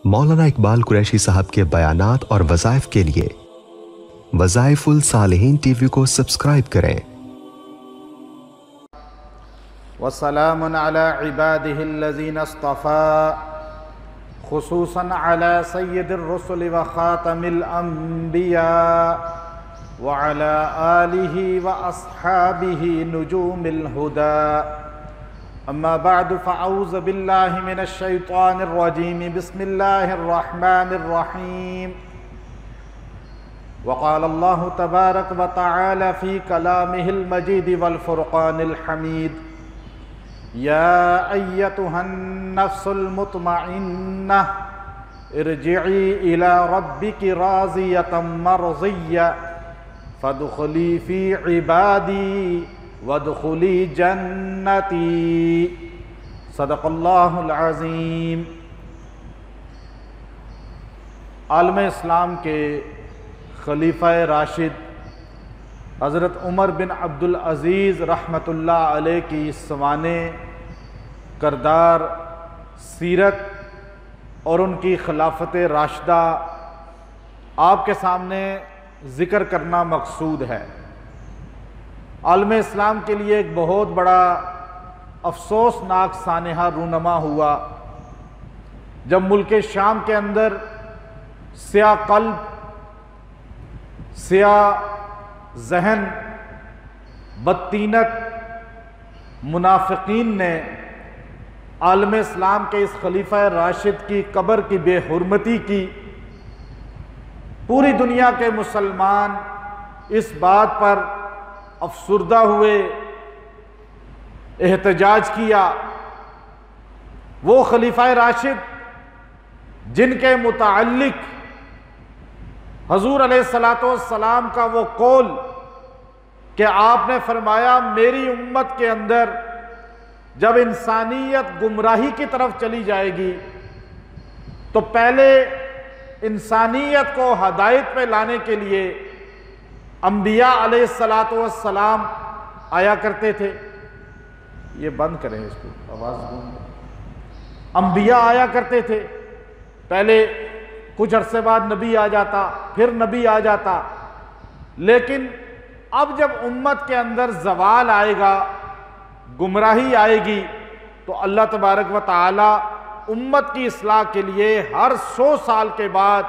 مولانا اقبال قریشی صاحب کے بیانات اور وظائف کے لیے وظائف الصالحین ٹی وی کو سبسکرائب کریں۔ وسلام علی عباده الذین اصطفى خصوصا علی سید الرسل وخاتم الانبیاء وعلى آلہ واصحابہ نجوم الہدى اما بعد فاعوذ باللہ من الشیطان الرجیم بسم اللہ الرحمن الرحیم وقال اللہ تبارک وتعالی فی کلامہ المجید والفرقان الحمید یا ایتها النفس المطمئنہ ارجعی الی ربک راضیۃ مرضیہ فادخلی فی عبادی وادخلی جنتی صدق اللہ العظیم۔ عالم اسلام کے خلیفہ راشد حضرت عمر بن عبدالعزیز رحمۃ اللہ علیہ کی سوانح کردار سیرت اور ان کی خلافت راشدہ آپ کے سامنے ذکر کرنا مقصود ہے۔ عالم اسلام کے لیے ایک بہت بڑا افسوسناک سانحہ رونما ہوا جب ملک شام کے اندر سیاہ قلب، سیاہ ذہن، بدطینت منافقین نے عالم اسلام کے اس خلیفہ راشد کی قبر کی بے حرمتی کی۔ پوری دنیا کے مسلمان اس بات پر افسردہ ہوئے، احتجاج کیا۔ وہ خلیفہ راشد جن کے متعلق حضور علیہ السلام کا وہ قول کہ آپ نے فرمایا میری امت کے اندر جب انسانیت گمراہی کی طرف چلی جائے گی تو پہلے انسانیت کو ہدایت پہ لانے کے لیے انبیاء علیہ السلام آیا کرتے تھے۔ یہ بند کریں اس کو، آواز بند۔ انبیاء آیا کرتے تھے، پہلے کچھ عرصے بعد نبی آ جاتا، پھر نبی آ جاتا، لیکن اب جب امت کے اندر زوال آئے گا، گمراہی آئے گی، تو اللہ تبارک و تعالی امت کی اصلاح کے لیے ہر 100 سال کے بعد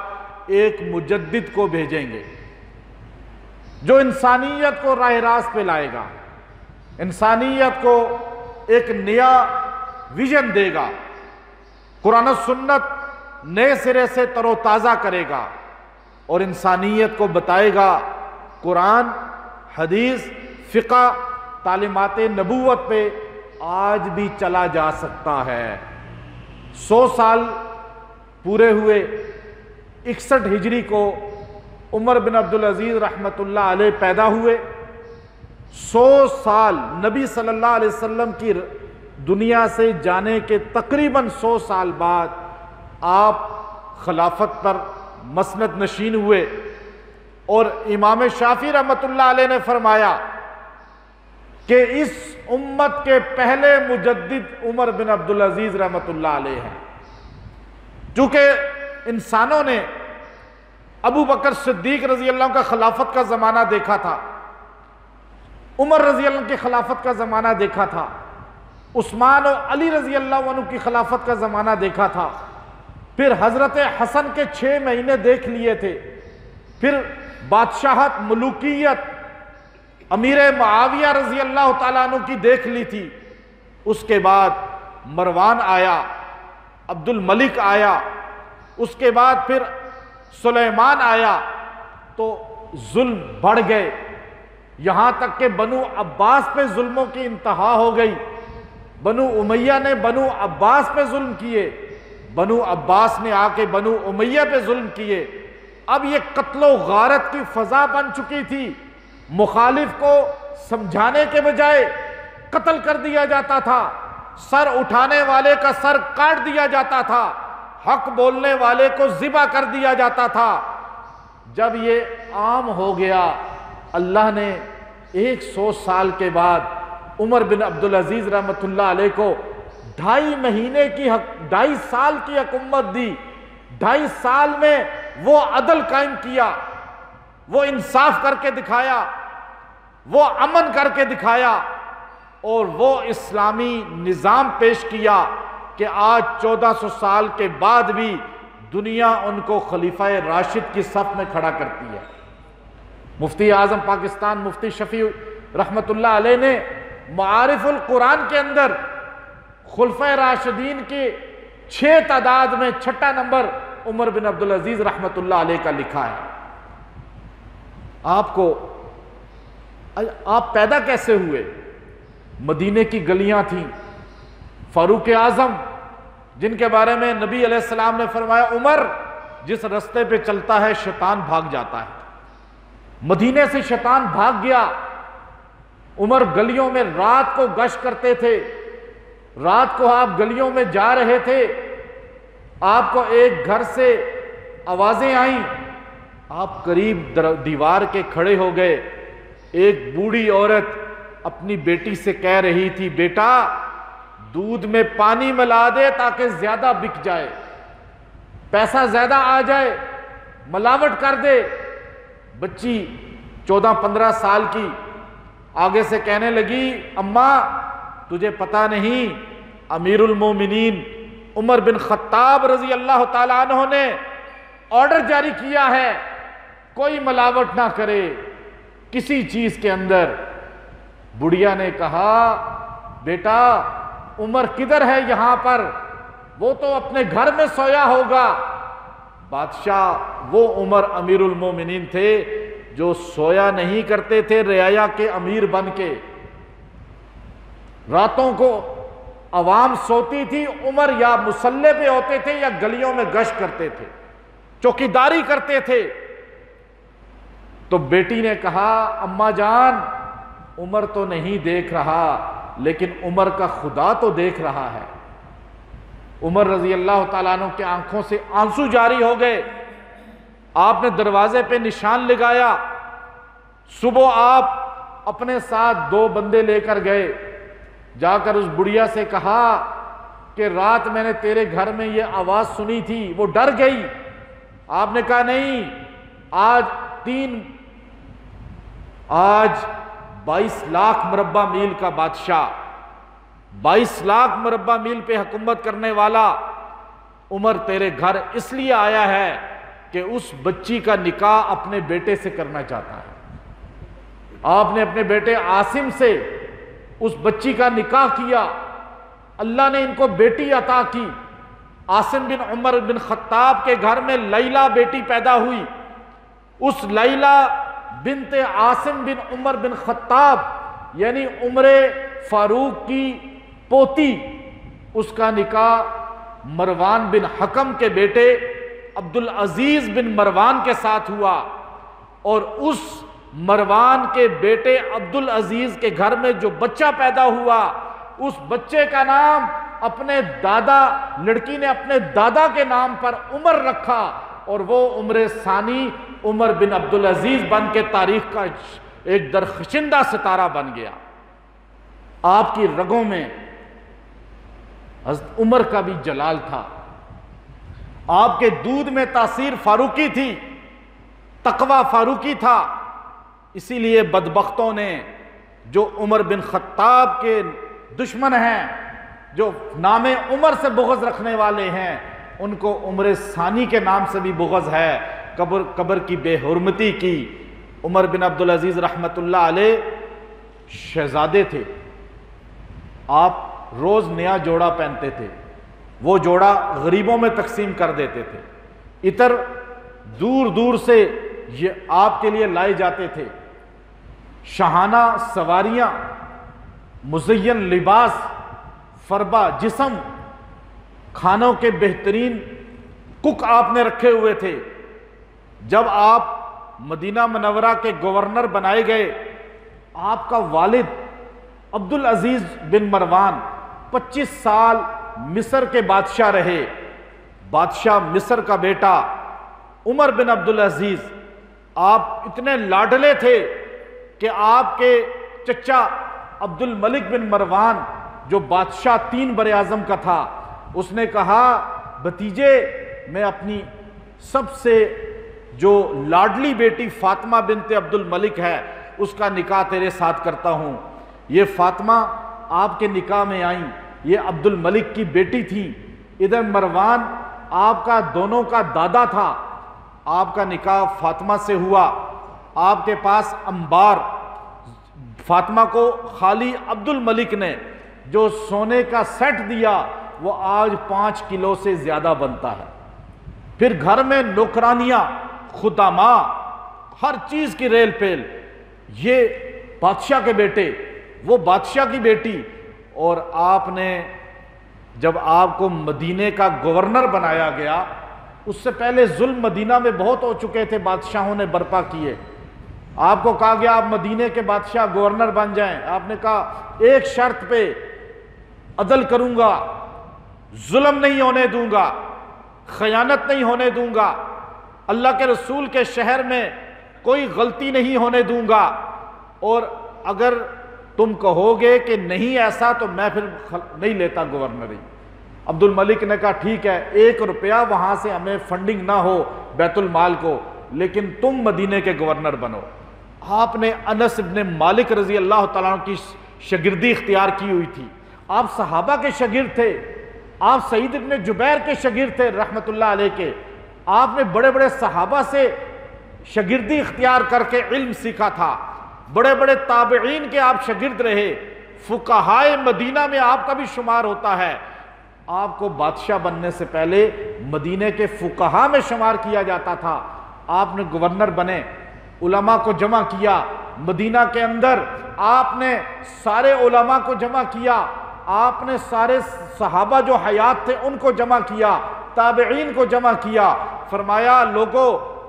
ایک مجدد کو بھیجیں گے جو انسانیت کو راہ راست پہ لائے گا، انسانیت کو ایک نیا ویژن دے گا، قرآن و سنت نئے سرے سے تر و تازہ کرے گا اور انسانیت کو بتائے گا قرآن، حدیث، فقہ، تعلیمات نبوت پہ آج بھی چلا جا سکتا ہے۔ 100 سال پورے ہوئے 61 ہجری کو عمر بن عبدالعزیز رحمۃ اللہ علیہ پیدا ہوئے۔ 100 سال نبی صلی اللہ علیہ وسلم کی دنیا سے جانے کے تقریباً 100 سال بعد آپ خلافت پر مسند نشین ہوئے، اور امام شافعی رحمۃ اللہ علیہ نے فرمایا کہ اس امت کے پہلے مجدد عمر بن عبدالعزیز رحمۃ اللہ علیہ ہیں۔ چونکہ انسانوں نے ابو بکر صدیق رضی اللہ عنہ کا خلافت کا زمانہ دیکھا تھا، عمر رضی اللہ عنہ کی خلافت کا زمانہ دیکھا تھا، عثمان و علی رضی اللہ عنہ کی خلافت کا زمانہ دیکھا تھا، پھر حضرت حسن کے 6 مہینے دیکھ لیے تھے، پھر بادشاہت، ملوکیت امیر معاویہ رضی اللہ تعالیٰ عنہ کی دیکھ لی تھی۔ اس کے بعد مروان آیا، عبد الملک آیا، اس کے بعد پھر سلیمان آیا، تو ظلم بڑھ گئے، یہاں تک کہ بنو عباس پہ ظلموں کی انتہا ہو گئی۔ بنو امیہ نے بنو عباس پہ ظلم کیے، بنو عباس نے آ کے بنو امیہ پہ ظلم کیے۔ اب یہ قتل و غارت کی فضا بن چکی تھی، مخالف کو سمجھانے کے بجائے قتل کر دیا جاتا تھا، سر اٹھانے والے کا سر کاٹ دیا جاتا تھا، حق بولنے والے کو ذبح کر دیا جاتا تھا۔ جب یہ عام ہو گیا، اللہ نے 100 سال کے بعد عمر بن عبدالعزیز رحمۃ اللہ علیہ کو 2.5 سال کی حکومت دی، 2.5 سال میں وہ عدل قائم کیا، وہ انصاف کر کے دکھایا، وہ امن کر کے دکھایا، اور وہ اسلامی نظام پیش کیا کہ آج 1400 سال کے بعد بھی دنیا ان کو خلیفہ راشد کی صف میں کھڑا کرتی ہے۔ مفتی اعظم پاکستان مفتی شفیع رحمت اللہ علیہ نے معارف القرآن کے اندر خلفۂ راشدین کے 6 تعداد میں 6 نمبر عمر بن عبدالعزیز رحمت اللہ علیہ کا لکھا ہے۔ آپ پیدا کیسے ہوئے؟ مدینے کی گلیاں تھیں، فاروق اعظم جن کے بارے میں نبی علیہ السلام نے فرمایا عمر جس رستے پہ چلتا ہے شیطان بھاگ جاتا ہے، مدینے سے شیطان بھاگ گیا۔ عمر گلیوں میں رات کو گشت کرتے تھے، رات کو آپ گلیوں میں جا رہے تھے، آپ کو ایک گھر سے آوازیں آئیں، آپ قریب دیوار کے کھڑے ہو گئے۔ ایک بوڑھی عورت اپنی بیٹی سے کہہ رہی تھی بیٹا دودھ میں پانی ملا دے تاکہ زیادہ بک جائے، پیسہ زیادہ آ جائے، ملاوٹ کر دے۔ بچی 14-15 سال کی آگے سے کہنے لگی اماں تجھے پتہ نہیں امیر المومنین عمر بن خطاب رضی اللہ تعالیٰ عنہ نے آرڈر جاری کیا ہے کوئی ملاوٹ نہ کرے کسی چیز کے اندر۔ بڑھیا نے کہا بیٹا عمر کدھر ہے یہاں پر؟ وہ تو اپنے گھر میں سویا ہوگا۔ بادشاہ وہ عمر امیر المومنین تھے جو سویا نہیں کرتے تھے رعایا کے امیر بن کے۔ راتوں کو عوام سوتی تھی، عمر یا مصلے پہ ہوتے تھے یا گلیوں میں گشت کرتے تھے، چوکیداری کرتے تھے۔ تو بیٹی نے کہا اماں جان عمر تو نہیں دیکھ رہا لیکن عمر کا خدا تو دیکھ رہا ہے۔ عمر رضی اللہ تعالیٰ عنہ کے آنکھوں سے آنسو جاری ہو گئے۔ آپ نے دروازے پہ نشان لگایا۔ صبح آپ اپنے ساتھ 2 بندے لے کر گئے، جا کر اس بڑھیا سے کہا کہ رات میں نے تیرے گھر میں یہ آواز سنی تھی، وہ ڈر گئی۔ آپ نے کہا نہیں، آج 22 لاکھ مربع میل کا بادشاہ، 22 لاکھ مربع میل پہ حکومت کرنے والا عمر تیرے گھر اس لیے آیا ہے کہ اس بچی کا نکاح اپنے بیٹے سے کرنا چاہتا ہے۔ آپ نے اپنے بیٹے عاصم سے اس بچی کا نکاح کیا، اللہ نے ان کو بیٹی عطا کی۔ عاصم بن عمر بن خطاب کے گھر میں لیلہ بیٹی پیدا ہوئی۔ اس لیلہ بنت عاصم بن عمر بن خطاب یعنی عمر فاروق کی پوتی، اس کا نکاح مروان بن حکم کے بیٹے عبدالعزیز بن مروان کے ساتھ ہوا، اور اس مروان کے بیٹے عبدالعزیز کے گھر میں جو بچہ پیدا ہوا اس بچے کا نام اپنے دادا، لڑکی نے اپنے دادا کے نام پر عمر رکھا، اور وہ عمر ثانی عمر بن عبدالعزیز بن کے تاریخ کا ایک درخشندہ ستارہ بن گیا۔ آپ کی رگوں میں حضرت عمر کا بھی جلال تھا، آپ کے دودھ میں تاثیر فاروقی تھی، تقوی فاروقی تھا۔ اسی لیے بدبختوں نے جو عمر بن خطاب کے دشمن ہیں، جو نام عمر سے بغض رکھنے والے ہیں، ان کو عمر ثانی کے نام سے بھی بغض ہے، قبر کی بے حرمتی کی۔ عمر بن عبدالعزیز رحمت اللہ علیہ شہزادے تھے، آپ روز نیا جوڑا پہنتے تھے، وہ جوڑا غریبوں میں تقسیم کر دیتے تھے، عطر دور دور سے یہ آپ کے لیے لائے جاتے تھے، شاہانہ سواریاں، مزین لباس، فربا جسم، کھانوں کے بہترین کک آپ نے رکھے ہوئے تھے۔ جب آپ مدینہ منورہ کے گورنر بنائے گئے، آپ کا والد عبدالعزیز بن مروان 25 سال مصر کے بادشاہ رہے۔ بادشاہ مصر کا بیٹا عمر بن عبدالعزیز، آپ اتنے لاڈلے تھے کہ آپ کے چچا عبد الملک بن مروان جو بادشاہ 3 براعظم کا تھا، اس نے کہا بھتیجے میں اپنی سب سے جو لاڈلی بیٹی فاطمہ بنت عبد الملک ہے اس کا نکاح تیرے ساتھ کرتا ہوں۔ یہ فاطمہ آپ کے نکاح میں آئیں، یہ عبد الملک کی بیٹی تھی، ادھر مروان آپ کا دونوں کا دادا تھا، آپ کا نکاح فاطمہ سے ہوا۔ آپ کے پاس انبار، فاطمہ کو خالی عبد الملک نے جو سونے کا سیٹ دیا وہ آج 5 کلو سے زیادہ بنتا ہے۔ پھر گھر میں نوکرانیاں، خداماں، ہر چیز کی ریل پیل، یہ بادشاہ کے بیٹے، وہ بادشاہ کی بیٹی، اور آپ نے جب آپ کو مدینے کا گورنر بنایا گیا، اس سے پہلے ظلم مدینہ میں بہت ہو چکے تھے، بادشاہوں نے برپا کیے۔ آپ کو کہا گیا آپ مدینے کے بادشاہ گورنر بن جائیں، آپ نے کہا ایک شرط پہ عدل کروں گا، ظلم نہیں ہونے دوں گا، خیانت نہیں ہونے دوں گا، اللہ کے رسول کے شہر میں کوئی غلطی نہیں ہونے دوں گا، اور اگر تم کہو گے کہ نہیں ایسا تو میں پھر نہیں لیتا گورنری۔ عبد الملک نے کہا ٹھیک ہے، 1 روپیہ وہاں سے ہمیں فنڈنگ نہ ہو بیت المال کو، لیکن تم مدینے کے گورنر بنو۔ آپ نے انس ابن مالک رضی اللہ تعالیٰ عنہ کی شاگردی اختیار کی ہوئی تھی، آپ صحابہ کے شاگرد تھے، آپ سعید ابن جبیر کے شاگرد تھے رحمت اللہ علیہ کے، آپ نے بڑے بڑے صحابہ سے شاگردی اختیار کر کے علم سیکھا تھا، بڑے بڑے تابعین کے آپ شاگرد رہے، فقہائے مدینہ میں آپ کا بھی شمار ہوتا ہے۔ آپ کو بادشاہ بننے سے پہلے مدینے کے فقہاء میں شمار کیا جاتا تھا، آپ نے گورنر بنے، علماء کو جمع کیا مدینہ کے اندر، آپ نے سارے علماء کو جمع کیا، آپ نے سارے صحابہ جو حیات تھے ان کو جمع کیا، تابعین کو جمع کیا، فرمایا لوگو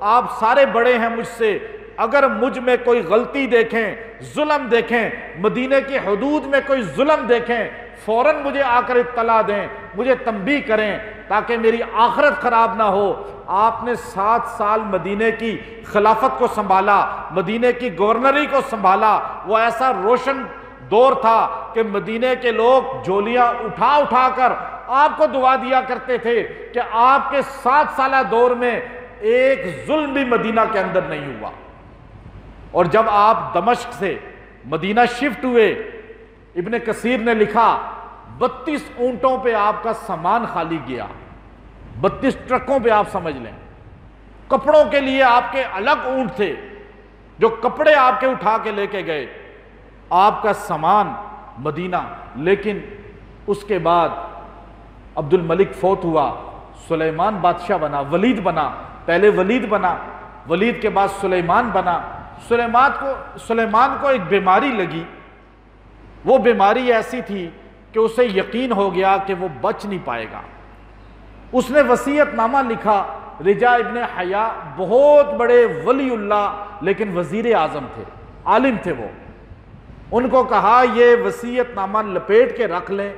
آپ سارے بڑے ہیں مجھ سے، اگر مجھ میں کوئی غلطی دیکھیں، ظلم دیکھیں، مدینے کی حدود میں کوئی ظلم دیکھیں، فوراً مجھے آ کر اطلاع دیں، مجھے تنبیہ کریں تاکہ میری آخرت خراب نہ ہو۔ آپ نے 7 سال مدینے کی خلافت کو سنبھالا، مدینے کی گورنری کو سنبھالا، وہ ایسا روشن دور تھا کہ مدینے کے لوگ جھولیاں اٹھا اٹھا کر آپ کو دعا دیا کرتے تھے کہ آپ کے 7 سالہ دور میں ایک ظلم بھی مدینہ کے اندر نہیں ہوا۔ اور جب آپ دمشق سے مدینہ شفٹ ہوئے، ابن کثیر نے لکھا 32 اونٹوں پہ آپ کا سامان خالی گیا، 32 ٹرکوں پہ آپ سمجھ لیں، کپڑوں کے لیے آپ کے الگ اونٹ تھے جو کپڑے آپ کے اٹھا کے لے کے گئے، آپ کا سامان مدینہ۔ لیکن اس کے بعد عبد الملک فوت ہوا، سلیمان بادشاہ بنا، ولید بنا، پہلے ولید بنا، ولید کے بعد سلیمان بنا۔ سلیمان کو ایک بیماری لگی، وہ بیماری ایسی تھی کہ اسے یقین ہو گیا کہ وہ بچ نہیں پائے گا۔ اس نے وصیت نامہ لکھا، رجا ابن حیا بہت بڑے ولی اللہ لیکن وزیر اعظم تھے، عالم تھے، وہ ان کو کہا یہ وصیت نامہ لپیٹ کے رکھ لیں،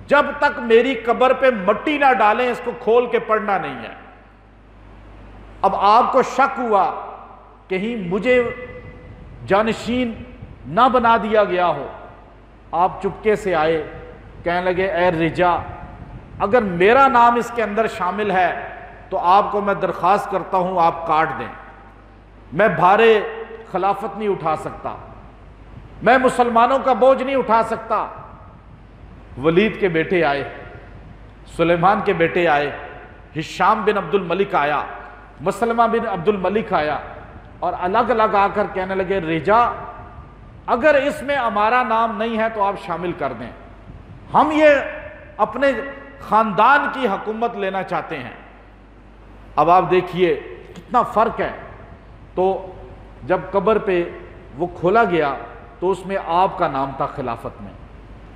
جب تک میری قبر پہ مٹی نہ ڈالیں اس کو کھول کے پڑھنا نہیں ہے۔ اب آپ کو شک ہوا کہیں مجھے جانشین نہ بنا دیا گیا ہو، آپ چپکے سے آئے، کہنے لگے اے رجا اگر میرا نام اس کے اندر شامل ہے تو آپ کو میں درخواست کرتا ہوں آپ کاٹ دیں، میں بھارے خلافت نہیں اٹھا سکتا، میں مسلمانوں کا بوجھ نہیں اٹھا سکتا۔ ولید کے بیٹے آئے، سلیمان کے بیٹے آئے، ہشام بن عبد الملک آیا، مسلمہ بن عبد الملک آیا، اور الگ الگ آ کر کہنے لگے رجا اگر اس میں ہمارا نام نہیں ہے تو آپ شامل کر دیں، ہم یہ اپنے خاندان کی حکومت لینا چاہتے ہیں۔ اب آپ دیکھیے کتنا فرق ہے۔ تو جب قبر پہ وہ کھولا گیا تو اس میں آپ کا نام تھا خلافت میں،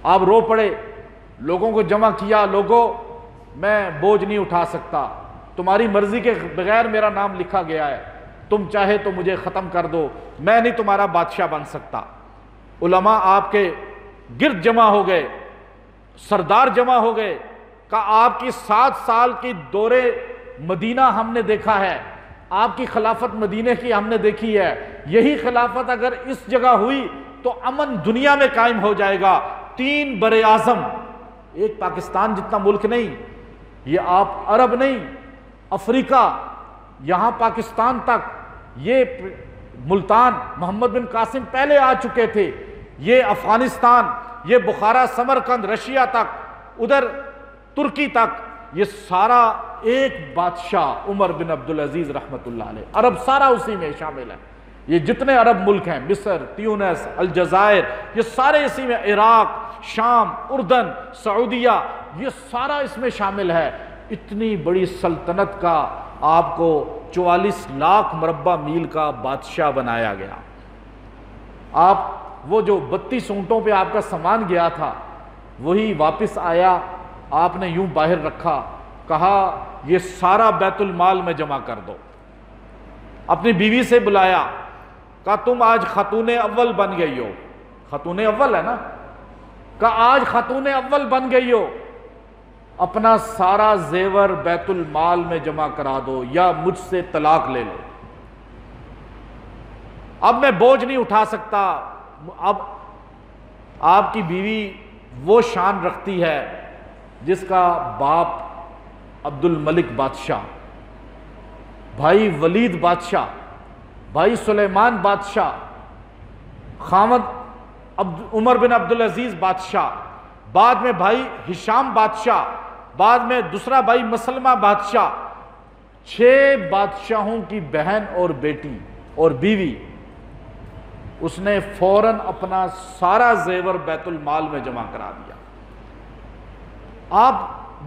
آپ رو پڑے، لوگوں کو جمع کیا، لوگوں میں بوجھ نہیں اٹھا سکتا، تمہاری مرضی کے بغیر میرا نام لکھا گیا ہے، تم چاہے تو مجھے ختم کر دو، میں نہیں تمہارا بادشاہ بن سکتا۔ علماء آپ کے گرد جمع ہو گئے، سردار جمع ہو گئے، کہا آپ کی 7 سال کی دورے مدینہ ہم نے دیکھا ہے، آپ کی خلافت مدینہ کی ہم نے دیکھی ہے، یہی خلافت اگر اس جگہ ہوئی تو امن دنیا میں قائم ہو جائے گا۔ 3 بر اعظم، ایک پاکستان جتنا ملک نہیں، یہ آپ عرب نہیں، افریقہ، یہاں پاکستان تک، یہ ملتان محمد بن قاسم پہلے آ چکے تھے، یہ افغانستان، یہ بخارا، سمرقند، رشیا تک، ادھر ترکی تک، یہ سارا ایک بادشاہ عمر بن عبدالعزیز رحمت اللہ علیہ، عرب سارا اسی میں شامل ہے۔ یہ جتنے عرب ملک ہیں، مصر، تیونس، الجزائر، یہ سارے اسی میں، عراق، شام، اردن، سعودیہ، یہ سارا اس میں شامل ہے۔ اتنی بڑی سلطنت کا آپ کو 44 لاکھ مربع میل کا بادشاہ بنایا گیا۔ آپ وہ جو 32 اونٹوں پہ آپ کا سامان گیا تھا وہی واپس آیا، آپ نے یوں باہر رکھا، کہا یہ سارا بیت المال میں جمع کر دو۔ اپنی بیوی سے بلایا، کہا تم آج خاتون اول بن گئی ہو، خاتون اول ہے نا، کہا آج خاتون اول بن گئی ہو، اپنا سارا زیور بیت المال میں جمع کرا دو یا مجھ سے طلاق لے لو، اب میں بوجھ نہیں اٹھا سکتا۔ اب آپ کی بیوی وہ شان رکھتی ہے جس کا باپ عبد الملک بادشاہ، بھائی ولید بادشاہ، بھائی سلیمان بادشاہ، خامد عمر بن عبدالعزیز بادشاہ، بعد میں بھائی ہشام بادشاہ، بعد میں دوسرا بھائی مسلمہ بادشاہ، 6 بادشاہوں کی بہن اور بیٹی اور بیوی، اس نے فوراً اپنا سارا زیور بیت المال میں جمع کرا دیا۔ آپ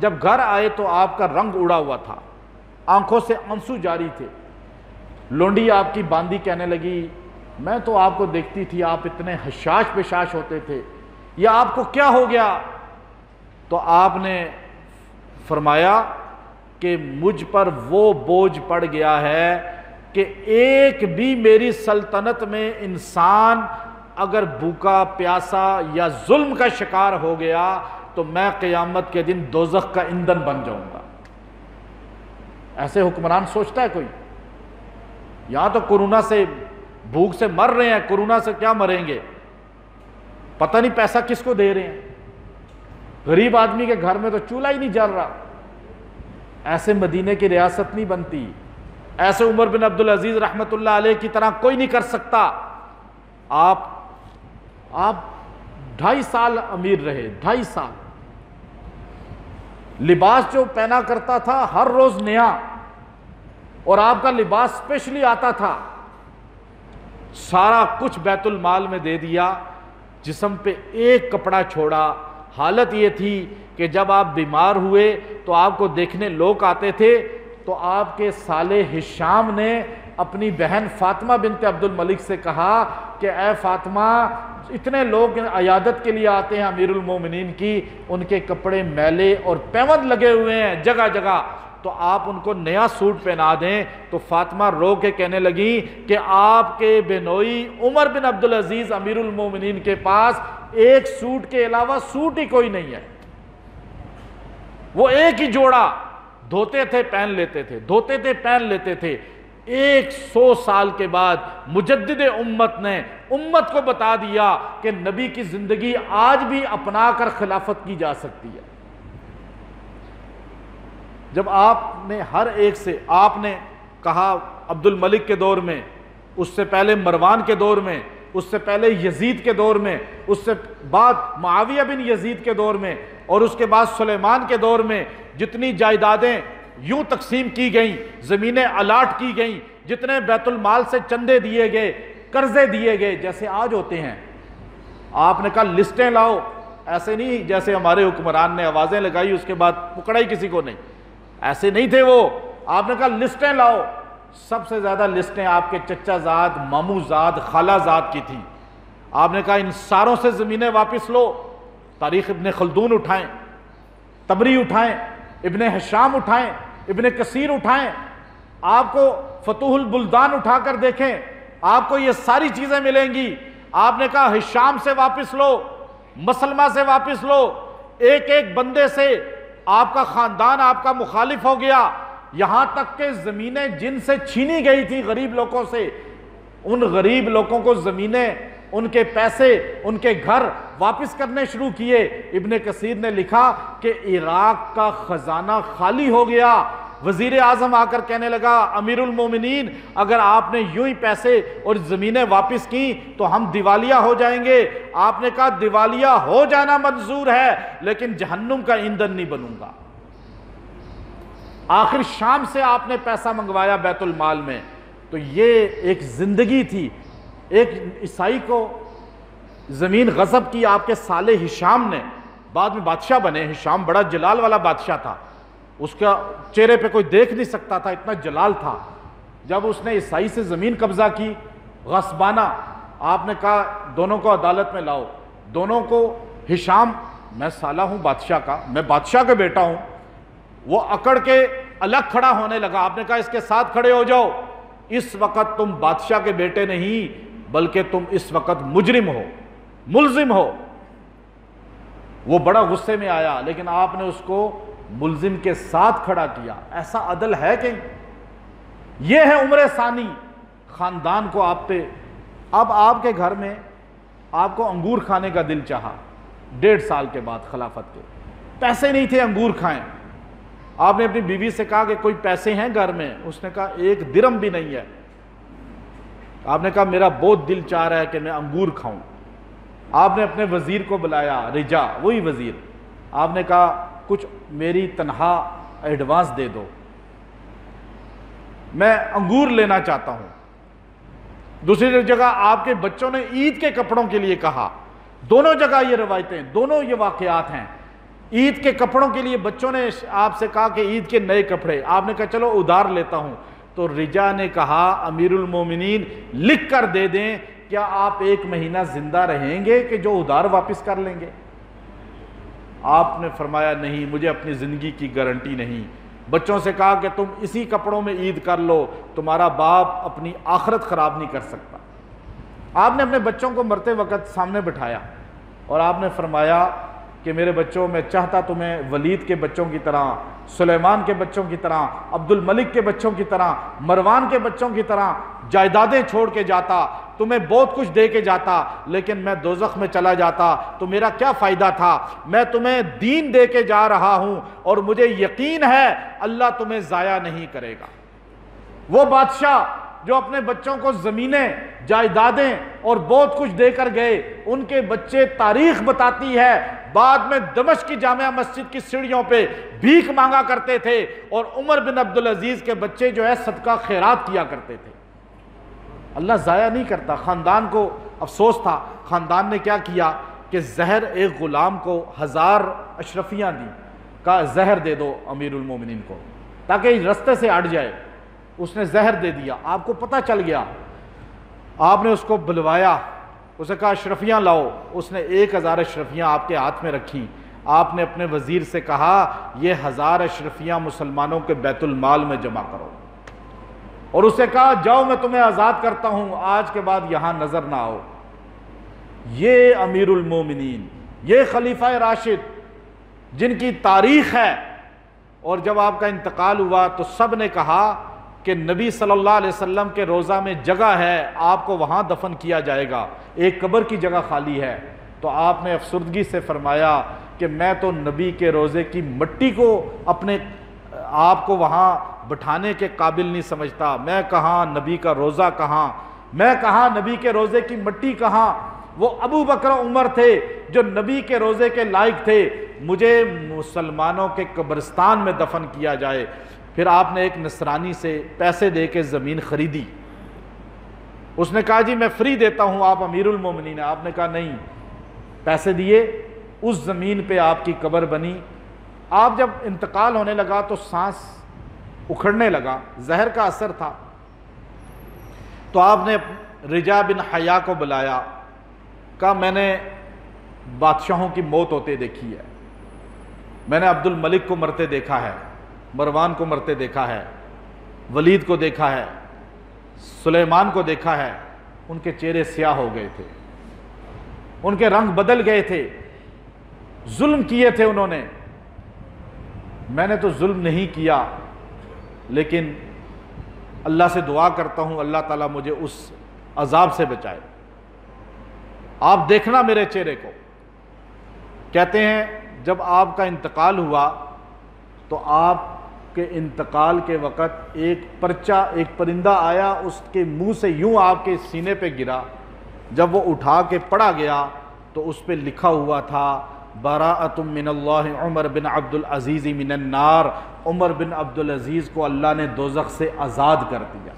جب گھر آئے تو آپ کا رنگ اڑا ہوا تھا، آنکھوں سے آنسو جاری تھے۔ لونڈی آپ کی باندی کہنے لگی میں تو آپ کو دیکھتی تھی آپ اتنے حشاش پشاش ہوتے تھے، یہ آپ کو کیا ہو گیا؟ تو آپ نے فرمایا کہ مجھ پر وہ بوجھ پڑ گیا ہے کہ ایک بھی میری سلطنت میں انسان اگر بھوکا پیاسا یا ظلم کا شکار ہو گیا تو میں قیامت کے دن دوزخ کا ایندھن بن جاؤں گا۔ ایسے حکمران سوچتا ہے کوئی؟ یہاں تو کورونا سے بھوک سے مر رہے ہیں، کورونا سے کیا مریں گے، پتہ نہیں پیسہ کس کو دے رہے ہیں، غریب آدمی کے گھر میں تو چولہا ہی نہیں جل رہا۔ ایسے مدینے کی ریاست نہیں بنتی، ایسے عمر بن عبدالعزیز رحمت اللہ علیہ کی طرح کوئی نہیں کر سکتا۔ آپ 2.5 سال امیر رہے، 2.5 سال، لباس جو پہنا کرتا تھا ہر روز نیا، اور آپ کا لباس اسپیشلی آتا تھا، سارا کچھ بیت المال میں دے دیا، جسم پہ ایک کپڑا چھوڑا۔ حالت یہ تھی کہ جب آپ بیمار ہوئے تو آپ کو دیکھنے لوگ آتے تھے، تو آپ کے سالے ہشام نے اپنی بہن فاطمہ بنت عبد الملک سے کہا کہ اے فاطمہ، اتنے لوگ عیادت کے لیے آتے ہیں امیر المومنین کی، ان کے کپڑے میلے اور پیوند لگے ہوئے ہیں جگہ جگہ، تو آپ ان کو نیا سوٹ پہنا دیں۔ تو فاطمہ رو کے کہنے لگی کہ آپ کے بنوئی عمر بن عبدالعزیز امیر المومنین کے پاس ایک سوٹ کے علاوہ سوٹ ہی کوئی نہیں ہے، وہ ایک ہی جوڑا دھوتے تھے پہن لیتے تھے، دھوتے تھے پہن لیتے تھے۔ 100 سال کے بعد مجدد امت نے امت کو بتا دیا کہ نبی کی زندگی آج بھی اپنا کر خلافت کی جا سکتی ہے۔ جب آپ نے ہر ایک سے، آپ نے کہا عبد الملک کے دور میں، اس سے پہلے مروان کے دور میں، اس سے پہلے یزید کے دور میں، اس سے بعد معاویہ بن یزید کے دور میں، اور اس کے بعد سلیمان کے دور میں، جتنی جائیدادیں یوں تقسیم کی گئیں، زمینیں الاٹ کی گئیں، جتنے بیت المال سے چندے دیے گئے، قرضے دیے گئے، جیسے آج ہوتے ہیں۔ آپ نے کہا لسٹیں لاؤ، ایسے نہیں جیسے ہمارے حکمران نے آوازیں لگائی اس کے بعد پکڑا ہی کسی کو نہیں، ایسے نہیں تھے وہ۔ آپ نے کہا لسٹیں لاؤ، سب سے زیادہ لسٹیں آپ کے چچا زاد، مامو زاد، خالہ زاد کی تھیں۔ آپ نے کہا ان ساروں سے زمینیں واپس لو، تاریخ ابن خلدون اٹھائیں، تبری اٹھائیں، ابن ہشام اٹھائیں، ابن کثیر اٹھائیں، آپ کو فتوح البلدان اٹھا کر دیکھیں، آپ کو یہ ساری چیزیں ملیں گی۔ آپ نے کہا ہشام سے واپس لو، مسلمہ سے واپس لو، ایک ایک بندے سے آپ کا خاندان آپ کا مخالف ہو گیا، یہاں تک کہ زمینیں جن سے چھینی گئی تھی غریب لوگوں سے، ان غریب لوگوں کو زمینیں، ان کے پیسے، ان کے گھر واپس کرنے شروع کیے۔ ابن کثیر نے لکھا کہ عراق کا خزانہ خالی ہو گیا، وزیر اعظم آ کر کہنے لگا امیر المومنین اگر آپ نے یوں ہی پیسے اور زمینیں واپس کی تو ہم دیوالیہ ہو جائیں گے. آپ نے کہا دیوالیہ ہو جانا منظور ہے لیکن جہنم کا ایندھن نہیں بنوں گا. آخر شام سے آپ نے پیسہ منگوایا بیت المال میں. تو یہ ایک زندگی تھی. ایک عیسائی کو زمین غصب کی آپ کے سالے ہشام نے, بعد میں بادشاہ بنے. ہشام بڑا جلال والا بادشاہ تھا, اس کا چہرے پہ کوئی دیکھ نہیں سکتا تھا, اتنا جلال تھا. جب اس نے عیسائی سے زمین قبضہ کی غصبانہ, آپ نے کہا دونوں کو عدالت میں لاؤ. دونوں کو ہشام, میں سالہ ہوں بادشاہ کا, میں بادشاہ کا بیٹا ہوں, وہ اکڑ کے الگ کھڑا ہونے لگا. آپ نے کہا اس کے ساتھ کھڑے ہو جاؤ, اس وقت تم بادشاہ کے بیٹے نہیں بلکہ تم اس وقت مجرم ہو, ملزم ہو. وہ بڑا غصے میں آیا لیکن آپ نے اس کو ملزم کے ساتھ کھڑا کیا. ایسا عدل ہے کہ یہ ہے عمر ثانی خاندان کو آپ پہ. اب آپ کے گھر میں آپ کو انگور کھانے کا دل چاہا 1.5 سال کے بعد خلافت کے, پیسے نہیں تھے انگور کھائیں. آپ نے اپنی بیوی سے کہا کہ کوئی پیسے ہیں گھر میں؟ اس نے کہا 1 درم بھی نہیں ہے. آپ نے کہا میرا بہت دل چاہ رہا ہے کہ میں انگور کھاؤں. آپ نے اپنے وزیر کو بلایا, رجا وہی وزیر. آپ نے کہا کچھ میری تنہا ایڈوانس دے دو, میں انگور لینا چاہتا ہوں. دوسری جگہ آپ کے بچوں نے عید کے کپڑوں کے لیے کہا. دونوں جگہ یہ روایتیں, دونوں یہ واقعات ہیں. عید کے کپڑوں کے لیے بچوں نے آپ سے کہا کہ عید کے نئے کپڑے. آپ نے کہا چلو ادھار لیتا ہوں. تو رجا نے کہا امیر المومنین لکھ کر دے دیں, کیا آپ 1 مہینہ زندہ رہیں گے کہ جو ادھار واپس کر لیں گے؟ آپ نے فرمایا نہیں, مجھے اپنی زندگی کی گارنٹی نہیں. بچوں سے کہا کہ تم اسی کپڑوں میں عید کر لو, تمہارا باپ اپنی آخرت خراب نہیں کر سکتا. آپ نے اپنے بچوں کو مرتے وقت سامنے بٹھایا اور آپ نے فرمایا کہ میرے بچوں, میں چاہتا تمہیں ولید کے بچوں کی طرح, سلیمان کے بچوں کی طرح, عبد الملک کے بچوں کی طرح, مروان کے بچوں کی طرح جائیدادیں چھوڑ کے جاتا, تمہیں بہت کچھ دے کے جاتا, لیکن میں دوزخ میں چلا جاتا تو میرا کیا فائدہ تھا؟ میں تمہیں دین دے کے جا رہا ہوں اور مجھے یقین ہے اللہ تمہیں ضائع نہیں کرے گا. وہ بادشاہ جو اپنے بچوں کو زمینیں, جائیدادیں اور بہت کچھ دے کر گئے, ان کے بچے, تاریخ بتاتی ہے, بعد میں دمشق کی جامع مسجد کی سیڑھیوں پہ بھیک مانگا کرتے تھے اور عمر بن عبدالعزیز کے بچے جو ہے صدقہ خیرات کیا کرتے تھے. اللہ ضائع نہیں کرتا. خاندان کو افسوس تھا. خاندان نے کیا کیا کہ زہر, ایک غلام کو 1000 اشرفیاں دی, کہا زہر دے دو امیر المومنین کو تاکہ رستے سے ہٹ جائے. اس نے زہر دے دیا. آپ کو پتہ چل گیا, آپ نے اس کو بلوایا, اسے کہا اشرفیاں لاؤ. اس نے 1000 اشرفیاں آپ کے ہاتھ میں رکھی. آپ نے اپنے وزیر سے کہا یہ 1000 اشرفیاں مسلمانوں کے بیت المال میں جمع کرو, اور اسے کہا جاؤ میں تمہیں آزاد کرتا ہوں, آج کے بعد یہاں نظر نہ آؤ. یہ امیر المومنین, یہ خلیفہ راشد جن کی تاریخ ہے. اور جب آپ کا انتقال ہوا تو سب نے کہا کہ نبی صلی اللہ علیہ وسلم کے روضہ میں جگہ ہے, آپ کو وہاں دفن کیا جائے گا, ایک قبر کی جگہ خالی ہے. تو آپ نے افسردگی سے فرمایا کہ میں تو نبی کے روضے کی مٹی کو اپنے آپ کو وہاں بٹھانے کے قابل نہیں سمجھتا. میں کہاں نبی کا روضہ کہاں, میں کہاں نبی کے روضے کی مٹی کہاں. وہ ابو بکر عمر تھے جو نبی کے روضے کے لائق تھے. مجھے مسلمانوں کے قبرستان میں دفن کیا جائے. پھر آپ نے ایک نصرانی سے پیسے دے کے زمین خریدی. اس نے کہا جی میں فری دیتا ہوں, آپ امیر المومنین ہیں. آپ نے کہا نہیں, پیسے دیے, اس زمین پہ آپ کی قبر بنی. آپ جب انتقال ہونے لگا تو سانس اکھڑنے لگا, زہر کا اثر تھا. تو آپ نے رجا بن حیا کو بلایا, کہا میں نے بادشاہوں کی موت ہوتے دیکھی ہے, میں نے عبد الملک کو مرتے دیکھا ہے, مروان کو مرتے دیکھا ہے, ولید کو دیکھا ہے, سلیمان کو دیکھا ہے. ان کے چہرے سیاہ ہو گئے تھے, ان کے رنگ بدل گئے تھے, ظلم کیے تھے انہوں نے. میں نے تو ظلم نہیں کیا, لیکن اللہ سے دعا کرتا ہوں اللہ تعالیٰ مجھے اس عذاب سے بچائے. آپ دیکھنا میرے چہرے کو. کہتے ہیں جب آپ کا انتقال ہوا تو آپ کے انتقال کے وقت ایک پرندہ آیا، اس کے منہ سے یوں آپ کے سینے پہ گرا، جب وہ اٹھا کے پڑا گیا تو اس پہ لکھا ہوا تھا براءۃ من اللہ عمر بن عبد العزیز من النار، عمر بن عبد العزیز کو اللہ نے دوزخ سے آزاد کر دیا۔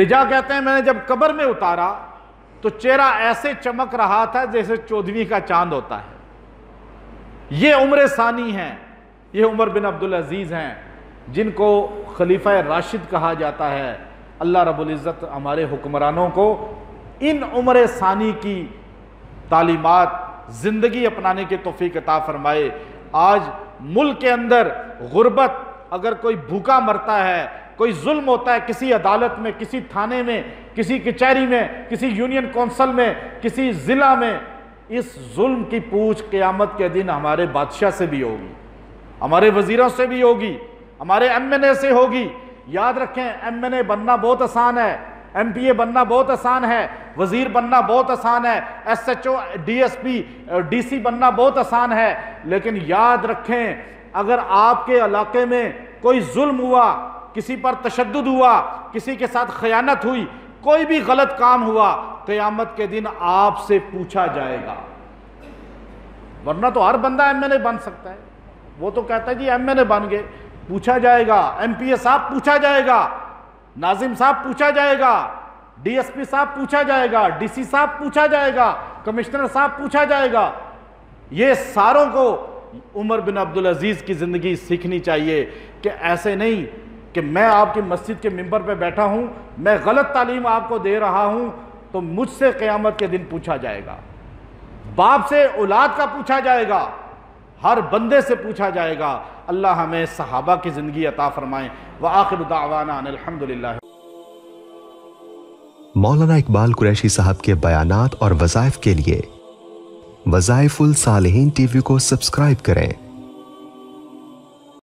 رجا کہتے ہیں میں نے جب قبر میں اتارا تو چہرہ ایسے چمک رہا تھا جیسے 14ویں کا چاند ہوتا ہے۔ یہ عمر ثانی ہیں، یہ عمر بن عبد العزیز ہیں جن کو خلیفہ راشد کہا جاتا ہے۔ اللہ رب العزت ہمارے حکمرانوں کو ان عمر ثانی کی تعلیمات زندگی اپنانے کی توفیق عطا فرمائے۔ آج ملک کے اندر غربت، اگر کوئی بھوکا مرتا ہے، کوئی ظلم ہوتا ہے کسی عدالت میں، کسی تھانے میں، کسی کچہری میں، کسی یونین کونسل میں، کسی ضلع میں، اس ظلم کی پوچھ قیامت کے دن ہمارے بادشاہ سے بھی ہوگی، ہمارے وزیروں سے بھی ہوگی، ہمارے ایم این اے سے ہوگی۔ یاد رکھیں ایم این اے بننا بہت آسان ہے، ایم پی اے بننا بہت آسان ہے، وزیر بننا بہت آسان ہے، S H O, D S P, D C بننا بہت آسان ہے، لیکن یاد رکھیں اگر آپ کے علاقے میں کوئی ظلم ہوا، کسی پر تشدد ہوا، کسی کے ساتھ خیانت ہوئی، کوئی بھی غلط کام ہوا، قیامت کے دن آپ سے پوچھا جائے گا۔ ورنہ تو ہر بندہ ایم این اے بن سکتا ہے، وہ تو کہتا ہے جی ایم این اے بن گئے، پوچھا جائے گا، ایم پی اے صاحب پوچھا جائے گا، ناظم صاحب پوچھا جائے گا، ڈی ایس پی صاحب پوچھا جائے گا، ڈی سی صاحب پوچھا جائے گا، کمشنر صاحب پوچھا جائے گا۔ یہ ساروں کو عمر بن عبدالعزیز کی زندگی سیکھنی چاہیے کہ ایسے نہیں کہ میں آپ کی مسجد کے ممبر پہ بیٹھا ہوں، میں غلط تعلیم آپ کو دے رہا ہوں تو مجھ سے قیامت کے دن پوچھا جائے گا، باپ سے اولاد کا پوچھا جائے گا، ہر بندے سے پوچھا جائے گا۔ اللہ ہمیں صحابہ کی زندگی عطا فرمائیں۔ وآخر دعوانا ان الحمدللہ۔ مولانا اقبال قریشی صاحب کے بیانات اور وظائف کے لیے وظائف الصالحین ٹی وی کو سبسکرائب کریں۔